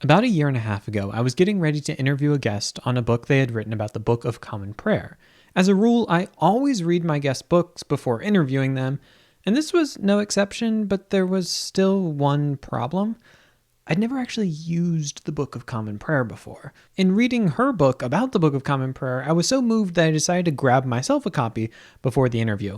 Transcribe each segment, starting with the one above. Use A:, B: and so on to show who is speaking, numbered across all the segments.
A: About a year and a half ago, I was getting ready to interview a guest on a book they had written about the Book of Common Prayer. As a rule, I always read my guests' books before interviewing them, and this was no exception, but there was still one problem. I'd never actually used the Book of Common Prayer before. In reading her book about the Book of Common Prayer, I was so moved that I decided to grab myself a copy before the interview,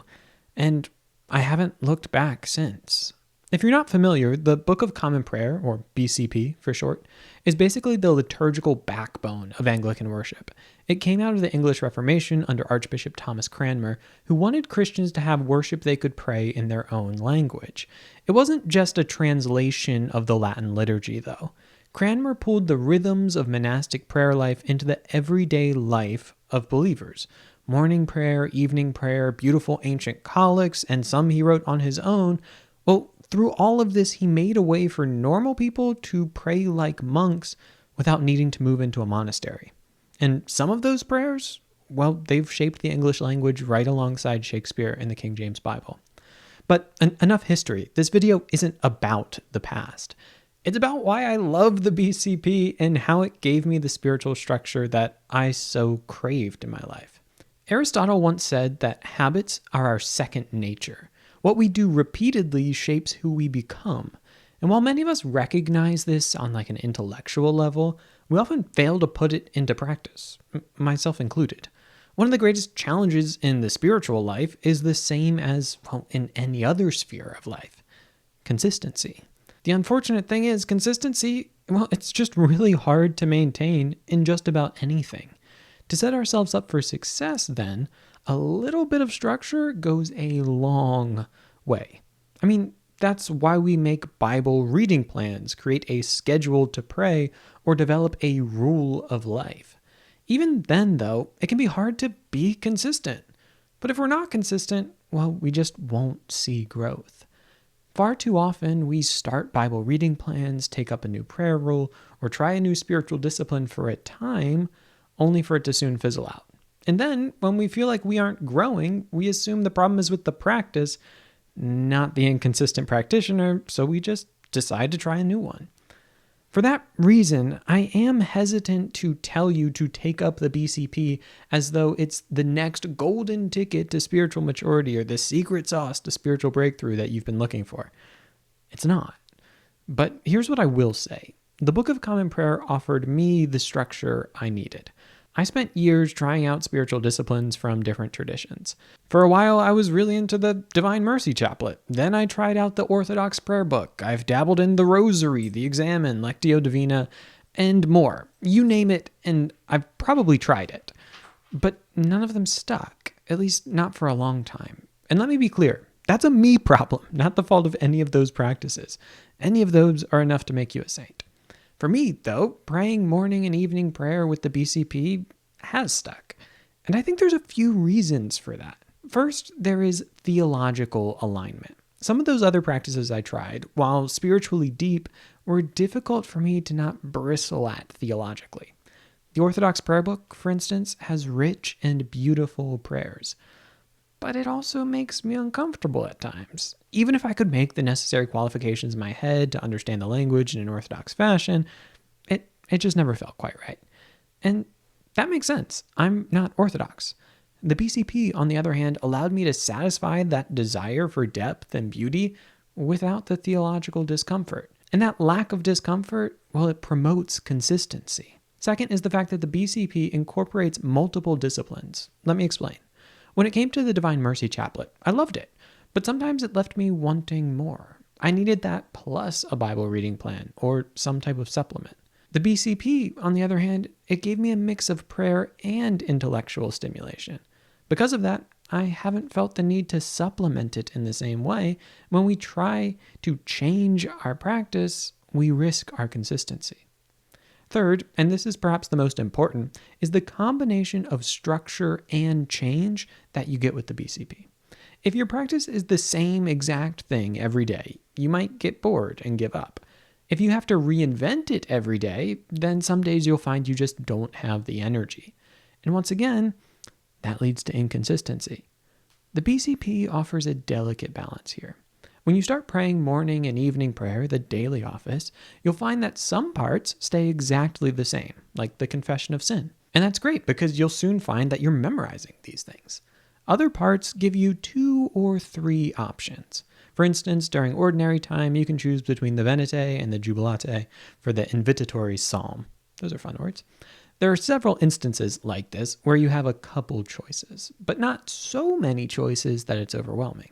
A: and I haven't looked back since. If you're not familiar, the Book of Common Prayer, or BCP for short, is basically the liturgical backbone of Anglican worship. It came out of the English Reformation under Archbishop Thomas Cranmer, who wanted Christians to have worship they could pray in their own language. It wasn't just a translation of the Latin liturgy, though. Cranmer pulled the rhythms of monastic prayer life into the everyday life of believers. Morning prayer, evening prayer, beautiful ancient collects, and some he wrote on his own. Well, through all of this, he made a way for normal people to pray like monks without needing to move into a monastery. And some of those prayers, well, they've shaped the English language right alongside Shakespeare in the King James Bible. But enough history. This video isn't about the past. It's about why I love the BCP and how it gave me the spiritual structure that I so craved in my life. Aristotle once said that habits are our second nature. What we do repeatedly shapes who we become. And while many of us recognize this on like an intellectual level, we often fail to put it into practice, myself included. One of the greatest challenges in the spiritual life is the same as, well, in any other sphere of life: consistency. The unfortunate thing is consistency, well, it's just really hard to maintain in just about anything. To set ourselves up for success, then, a little bit of structure goes a long way. I mean, that's why we make Bible reading plans, create a schedule to pray, or develop a rule of life. Even then, though, it can be hard to be consistent. But if we're not consistent, well, we just won't see growth. Far too often, we start Bible reading plans, take up a new prayer rule, or try a new spiritual discipline for a time, only for it to soon fizzle out. And then, when we feel like we aren't growing, we assume the problem is with the practice, not the inconsistent practitioner, so we just decide to try a new one. For that reason, I am hesitant to tell you to take up the BCP as though it's the next golden ticket to spiritual maturity or the secret sauce to spiritual breakthrough that you've been looking for. It's not. But here's what I will say. The Book of Common Prayer offered me the structure I needed. I spent years trying out spiritual disciplines from different traditions. For a while, I was really into the Divine Mercy Chaplet. Then I tried out the Orthodox prayer book. I've dabbled in the Rosary, the Examen, Lectio Divina, and more. You name it, and I've probably tried it. But none of them stuck, at least not for a long time. And let me be clear, that's a me problem, not the fault of any of those practices. Any of those are enough to make you a saint. For me, though, praying morning and evening prayer with the BCP has stuck. And I think there's a few reasons for that. First, there is theological alignment. Some of those other practices I tried, while spiritually deep, were difficult for me to not bristle at theologically. The Orthodox prayer book, for instance, has rich and beautiful prayers. But it also makes me uncomfortable at times. Even if I could make the necessary qualifications in my head to understand the language in an Orthodox fashion, it just never felt quite right. And that makes sense. I'm not Orthodox. The BCP, on the other hand, allowed me to satisfy that desire for depth and beauty without the theological discomfort. And that lack of discomfort, well, it promotes consistency. Second is the fact that the BCP incorporates multiple disciplines. Let me explain. When it came to the Divine Mercy Chaplet, I loved it, but sometimes it left me wanting more. I needed that plus a Bible reading plan or some type of supplement. The BCP, on the other hand, it gave me a mix of prayer and intellectual stimulation. Because of that, I haven't felt the need to supplement it in the same way. When we try to change our practice, we risk our consistency. Third, and this is perhaps the most important, is the combination of structure and change that you get with the BCP. If your practice is the same exact thing every day, you might get bored and give up. If you have to reinvent it every day, then some days you'll find you just don't have the energy. And once again, that leads to inconsistency. The BCP offers a delicate balance here. When you start praying morning and evening prayer, the daily office, you'll find that some parts stay exactly the same, like the confession of sin. And that's great because you'll soon find that you're memorizing these things. Other parts give you 2 or 3 options. For instance, during ordinary time, you can choose between the Venite and the Jubilate for the invitatory psalm. Those are fun words. There are several instances like this where you have a couple choices, but not so many choices that it's overwhelming.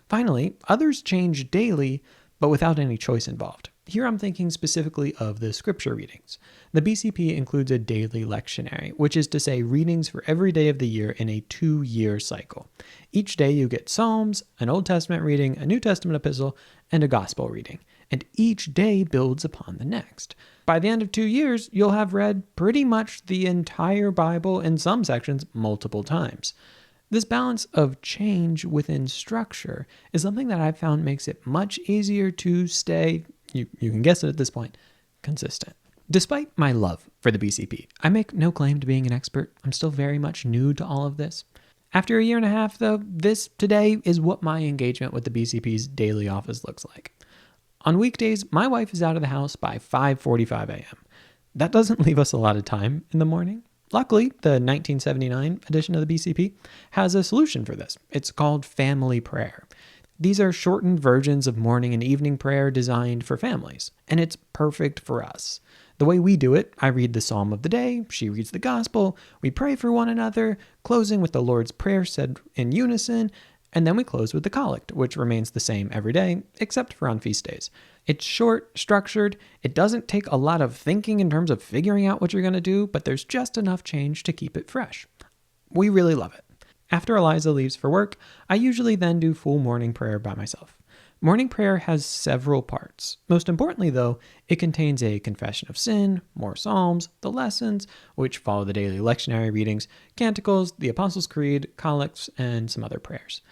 A: Finally, others change daily, but without any choice involved. Here I'm thinking specifically of the scripture readings. The BCP includes a daily lectionary, which is to say readings for every day of the year in a 2-year cycle. Each day you get Psalms, an Old Testament reading, a New Testament epistle, and a gospel reading. And each day builds upon the next. By the end of 2 years, you'll have read pretty much the entire Bible in some sections multiple times. This balance of change within structure is something that I've found makes it much easier to stay, you can guess it at this point, consistent. Despite my love for the BCP, I make no claim to being an expert. I'm still very much new to all of this. After a year and a half, though, this today is what my engagement with the BCP's daily office looks like. On weekdays, my wife is out of the house by 5:45 a.m. That doesn't leave us a lot of time in the morning. Luckily, the 1979 edition of the BCP has a solution for this. It's called family prayer. These are shortened versions of morning and evening prayer designed for families, and it's perfect for us. The way we do it, I read the Psalm of the day, she reads the Gospel, we pray for one another, closing with the Lord's Prayer said in unison, and then we close with the collect, which remains the same every day, except for on feast days. It's short, structured, it doesn't take a lot of thinking in terms of figuring out what you're going to do, but there's just enough change to keep it fresh. We really love it. After Eliza leaves for work, I usually then do full morning prayer by myself. Morning prayer has several parts. Most importantly, though, it contains a confession of sin, more psalms, the lessons, which follow the daily lectionary readings, canticles, the Apostles' Creed, collects, and some other prayers.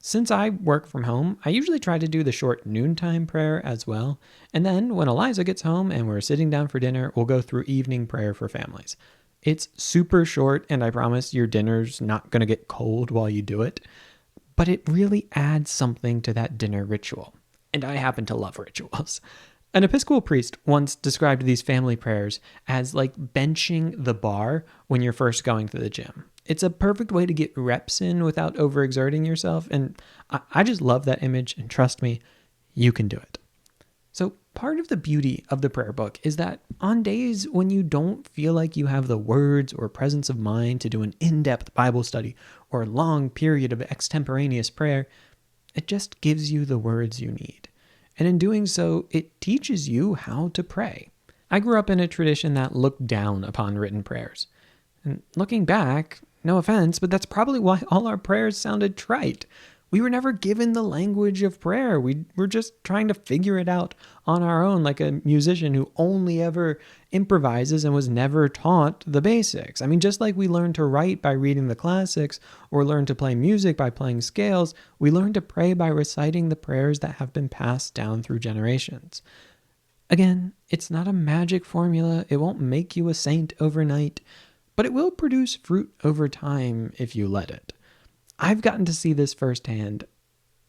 A: Since I work from home, I usually try to do the short noontime prayer as well, and then when Eliza gets home and we're sitting down for dinner, we'll go through evening prayer for families. It's super short, and I promise your dinner's not going to get cold while you do it, but it really adds something to that dinner ritual, and I happen to love rituals. An Episcopal priest once described these family prayers as like benching the bar when you're first going to the gym. It's a perfect way to get reps in without overexerting yourself, and I just love that image, and trust me, you can do it. So part of the beauty of the prayer book is that on days when you don't feel like you have the words or presence of mind to do an in-depth Bible study or a long period of extemporaneous prayer, it just gives you the words you need. And in doing so, it teaches you how to pray. I grew up in a tradition that looked down upon written prayers. And looking back, no offense, but that's probably why all our prayers sounded trite. We were never given the language of prayer. We were just trying to figure it out on our own, like a musician who only ever improvises and was never taught the basics. I mean, just like we learn to write by reading the classics or learn to play music by playing scales, we learn to pray by reciting the prayers that have been passed down through generations. Again, it's not a magic formula. It won't make you a saint overnight, but it will produce fruit over time if you let it. I've gotten to see this firsthand,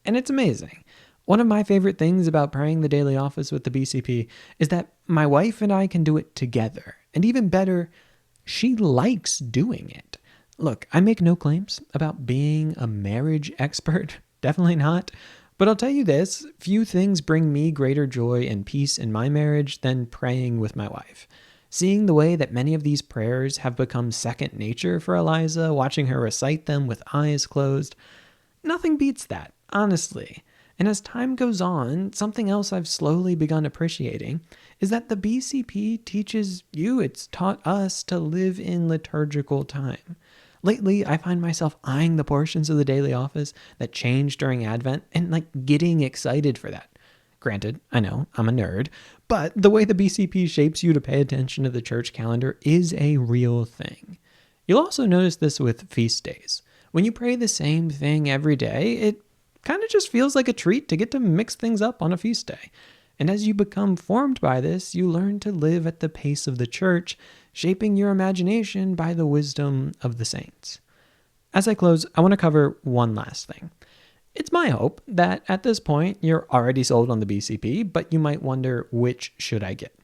A: and it's amazing. One of my favorite things about praying the daily office with the BCP is that my wife and I can do it together. And even better, she likes doing it. Look, I make no claims about being a marriage expert. Definitely not. But I'll tell you this, few things bring me greater joy and peace in my marriage than praying with my wife. Seeing the way that many of these prayers have become second nature for Eliza, watching her recite them with eyes closed, nothing beats that, honestly. And as time goes on, something else I've slowly begun appreciating is that the BCP teaches you, it's taught us to live in liturgical time. Lately, I find myself eyeing the portions of the daily office that change during Advent and getting excited for that. Granted, I know, I'm a nerd, but the way the BCP shapes you to pay attention to the church calendar is a real thing. You'll also notice this with feast days. When you pray the same thing every day, it kind of just feels like a treat to get to mix things up on a feast day. And as you become formed by this, you learn to live at the pace of the church, shaping your imagination by the wisdom of the saints. As I close, I want to cover one last thing. It's my hope that at this point you're already sold on the BCP, but you might wonder, which should I get?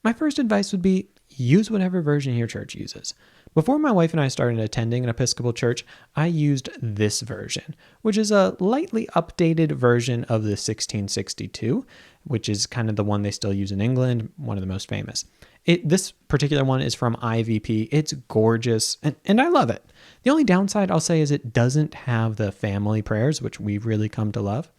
A: My first advice would be use whatever version your church uses. Before my wife and I started attending an Episcopal church, I used this version, which is a lightly updated version of the 1662, which is kind of the one they still use in England, one of the most famous. This particular one is from IVP. It's gorgeous, and I love it. The only downside I'll say is it doesn't have the family prayers, which we've really come to love.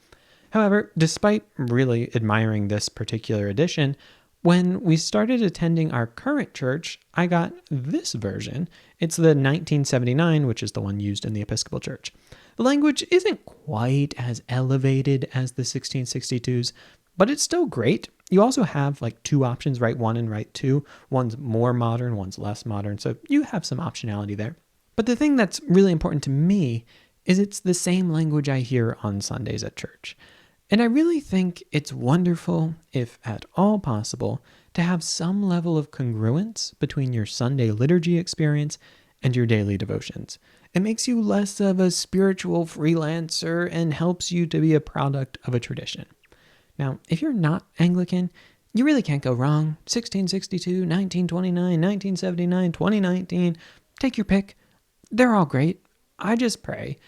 A: However, despite really admiring this particular edition, when we started attending our current church, I got this version. It's the 1979, which is the one used in the Episcopal Church. The language isn't quite as elevated as the 1662s, but it's still great. You also have like two options, Rite 1 and Rite 2. One's more modern, one's less modern, so you have some optionality there. But the thing that's really important to me is it's the same language I hear on Sundays at church. And I really think it's wonderful, if at all possible, to have some level of congruence between your Sunday liturgy experience and your daily devotions. It makes you less of a spiritual freelancer and helps you to be a product of a tradition. Now, if you're not Anglican, you really can't go wrong. 1662, 1929, 1979, 2019, take your pick. They're all great. I just pray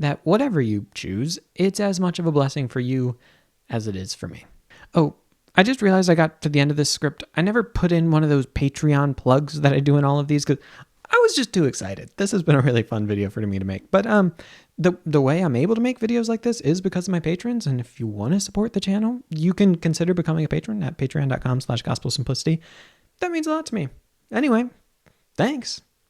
A: that whatever you choose, it's as much of a blessing for you as it is for me. Oh, I just realized I got to the end of this script. I never put in one of those Patreon plugs that I do in all of these because I was just too excited. This has been a really fun video for me to make. But the way I'm able to make videos like this is because of my patrons. And if you want to support the channel, you can consider becoming a patron at patreon.com/gospelsimplicity. That means a lot to me. Anyway, thanks.